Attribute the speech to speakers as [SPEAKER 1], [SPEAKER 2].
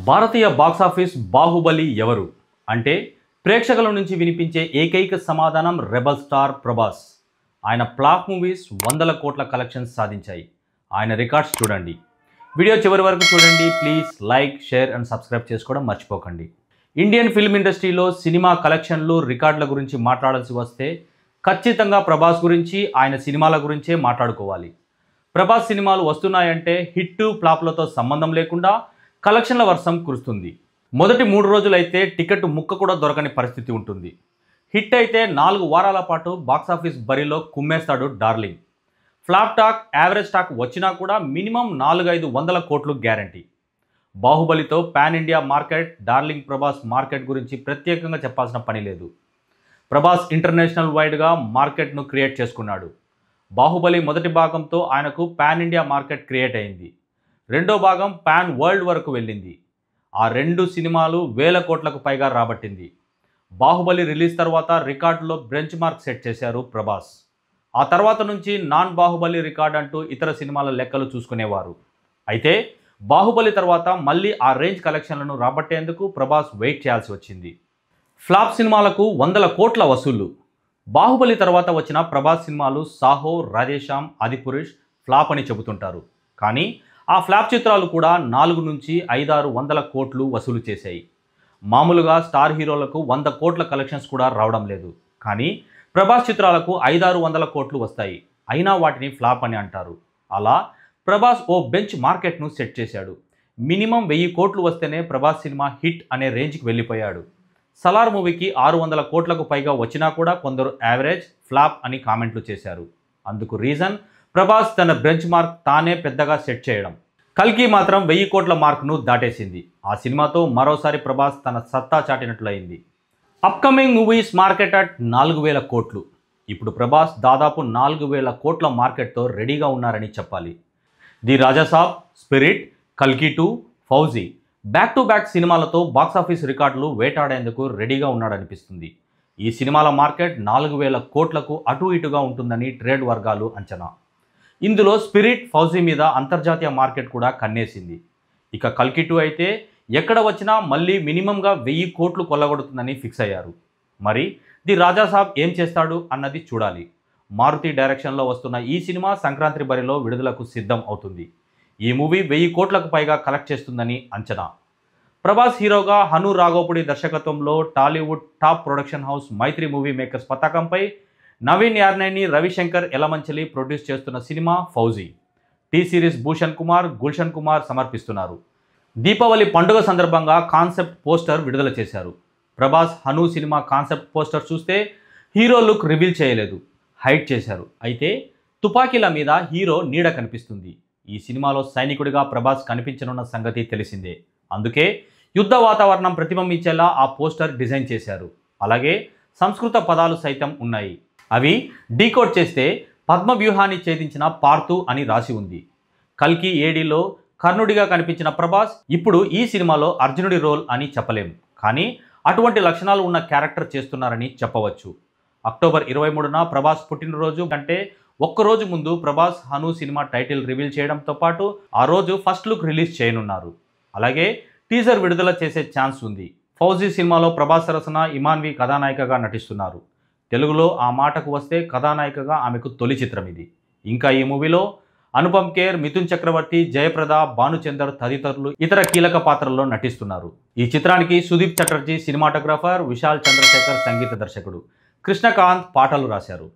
[SPEAKER 1] భారతీయ box office Baahubali ఎవరు అంటే ప్రేక్షకుల నుంచి వినిపించే ఏకైక సమాధానం రెబల్ స్టార్ ప్రభాస్. ఆయన ఫ్లాప్ మూవీస్ వందల కోట్ల కలెక్షన్స్ సాధించాయి. ఆయన రికార్డ్స్ చూడండి. వీడియో చివరి వరకు చూడండి. Please like, share and subscribe చేసుకోవడం మర్చిపోకండి. ఇండియన్ ఫిల్మ్ ఇండస్ట్రీలో సినిమా కలెక్షన్లు, రికార్డుల గురించి మాట్లాడాల్సి వస్తే ఖచ్చితంగా ప్రభాస్ గురించి, ఆయన సినిమాల గురించే మాట్లాడుకోవాలి. ప్రభాస్ సినిమాలు వస్తున్నాయంటే హిట్ ఫ్లాప్లతో సంబంధం లేకుండా కలెక్షన్ల వర్షం కురుస్తుంది. మొదటి 3 రోజులైతే టికెట్ ముక్క కూడా దొరకని పరిస్థితి ఉంటుంది. హిట్ అయితే 4 వారాల పాటు బాక్సాఫీస్ బరిలో కుమ్మేస్తాడు darling. Flop talk, average talk వచ్చినా కూడా మినిమం 400-500 కోట్లు గ్యారంటీ. బాహుబలితో pan India market, darling Prabhas market గురించి ప్రత్యేకంగా చెప్పాల్సిన పని లేదు. ప్రభాస్ ఇంటర్నేషనల్ వైడ్గా మార్కెట్ను క్రియేట్ చేసుకున్నాడు. బాహుబలి మొదటి భాగంతో ఆయనకు పాన్ ఇండియా మార్కెట్ క్రియేట్ అయింది. రెండో భాగం పాన్ వరల్డ్ వరకు వెళ్ళింది. ఆ 2 సినిమాలు వేల కోట్లకు పైగా రాబట్టింది. బాహుబలి రిలీజ్ తర్వాత రికార్డులో బెంచ్ మార్క్ సెట్ చేశారు ప్రభాస్. ఆ తర్వాత నుంచి నాన్ బాహుబలి రికార్డ్ అంటూ ఇతర సినిమాల లెక్కలు చూసుకునేవారు. అయితే బాహుబలి తర్వాత మళ్ళీ ఆ రేంజ్ కలెక్షన్లను రాబట్టేందుకు ప్రభాస్ వెయిట్ చేయాల్సి వచ్చింది. ఫ్లాప్ సినిమాలకు వందల కోట్ల వసూళ్లు. బాహుబలి తర్వాత వచ్చిన ప్రభాస్ సినిమాలు సాహో, రాధేశ్యామ్, ఆదిపురుష్ ఫ్లాప్ అని చెబుతుంటారు. కానీ ఆ ఫ్లాప్ చిత్రాలు కూడా 400-500 కోట్లు వసూలు చేశాయి. మామూలుగా స్టార్ హీరోలకు 100 కోట్ల కలెక్షన్స్ కూడా రావడం లేదు. కానీ ప్రభాస్ చిత్రాలకు 500-600 కోట్లు వస్తాయి. అయినా వాటిని ఫ్లాప్ అని అంటారు. అలా ప్రభాస్ ఓ బెంచ్ మార్కెట్ను సెట్ చేశాడు. మినిమం 1000 కోట్లు వస్తేనే ప్రభాస్ సినిమా హిట్ అనే రేంజ్కి వెళ్ళిపోయాడు. సలార్ మూవీకి 600 కోట్లకు పైగా వచ్చినా కూడా కొందరు యావరేజ్, ఫ్లాప్ అని కామెంట్లు చేశారు. అందుకు రీజన్ ప్రభాస్ తన బెంచ్ మార్క్ తానే పెద్దగా సెట్ చేయడం. కల్కి మాత్రం 1000 కోట్ల మార్క్ను దాటేసింది. ఆ సినిమాతో మరోసారి ప్రభాస్ తన సత్తా చాటినట్లయింది. అప్కమింగ్ మూవీస్ మార్కెట్ అట్ 4000 కోట్లు. ఇప్పుడు ప్రభాస్ దాదాపు 4000 కోట్ల మార్కెట్తో రెడీగా ఉన్నారని చెప్పాలి. ది రాజాసాబ్, స్పిరిట్, కల్కి 2, ఫౌజీ బ్యాక్ టు బ్యాక్ సినిమాలతో బాక్సాఫీస్ రికార్డులు వేటాడేందుకు రెడీగా ఉన్నాడనిపిస్తుంది. ఈ సినిమాల మార్కెట్ 4000 కోట్లకు అటు ఇటుగా ఉంటుందని ట్రేడ్ వర్గాలు అంచనా. ఇందులో స్పిరిట్, ఫౌజీ మీద అంతర్జాతీయ మార్కెట్ కూడా కన్నేసింది. ఇక కల్కి 2 అయితే ఎక్కడ వచ్చినా మళ్ళీ మినిమంగా 1000 కోట్లు కొల్లగొడుతుందని ఫిక్స్ అయ్యారు. మరి ది రాజాసాబ్ ఏం చేస్తాడు అన్నది చూడాలి. మారుతి డైరెక్షన్లో వస్తున్న ఈ సినిమా సంక్రాంతి బరిలో విడుదలకు సిద్ధం అవుతుంది. ఈ మూవీ 1000 కోట్లకు పైగా కలెక్ట్ చేస్తుందని అంచనా. ప్రభాస్ హీరోగా హను రాఘోపుడి దర్శకత్వంలో Tollywood top production house Mythri movie makers పతాకంపై నవీన్ యార్నేని, రవిశంకర్ ఎలమంచలి ప్రొడ్యూస్ చేస్తున్న సినిమా ఫౌజీ. టీ సిరీస్ భూషణ్ కుమార్, గుల్షన్ కుమార్ సమర్పిస్తున్నారు. దీపావళి పండుగ సందర్భంగా కాన్సెప్ట్ పోస్టర్ విడుదల చేశారు. ప్రభాస్ హను సినిమా కాన్సెప్ట్ పోస్టర్ చూస్తే హీరో లుక్ రివీల్ చేయలేదు, హైడ్ చేశారు. అయితే తుపాకీల మీద హీరో నీడ కనిపిస్తుంది. ఈ సినిమాలో సైనికుడిగా ప్రభాస్ కనిపించనున్న సంగతి తెలిసిందే. అందుకే యుద్ధ వాతావరణం ప్రతిబింబించేలా ఆ పోస్టర్ డిజైన్ చేశారు. అలాగే సంస్కృత పదాలు సైతం ఉన్నాయి. అవి డీకోడ్ చేస్తే పద్మవ్యూహాన్ని ఛేదించిన పార్థు అని రాసి ఉంది. కల్కి ఏడీలో కర్ణుడిగా కనిపించిన ప్రభాస్ ఇప్పుడు ఈ సినిమాలో అర్జునుడి రోల్ అని చెప్పలేం. కానీ అటువంటి లక్షణాలు ఉన్న క్యారెక్టర్ చేస్తున్నారని చెప్పవచ్చు. అక్టోబర్ 23న ప్రభాస్ పుట్టినరోజు కంటే ఒక్కరోజు ముందు Prabhas Hanu cinema title reveal చేయడంతో పాటు ఆ రోజు ఫస్ట్ లుక్ రిలీజ్ చేయనున్నారు. అలాగే టీజర్ విడుదల చేసే ఛాన్స్ ఉంది. ఫౌజీ సినిమాలో ప్రభాస్ సరసన ఇమాన్వి కథానాయికగా నటిస్తున్నారు. తెలుగులో ఆ మాటకు వస్తే కథానాయికగా ఆమెకు తొలి చిత్రం ఇది. ఇంకా ఈ మూవీలో అనుపమ్ ఖేర్, మిథున్ చక్రవర్తి, జయప్రద, భానుచందర్ తదితరులు ఇతర కీలక పాత్రల్లో నటిస్తున్నారు. ఈ చిత్రానికి సుదీప్ చటర్జీ సినిమాటోగ్రాఫర్, విశాల్ చంద్రశేఖర్ సంగీత దర్శకుడు, కృష్ణకాంత్ పాటలు రాశారు.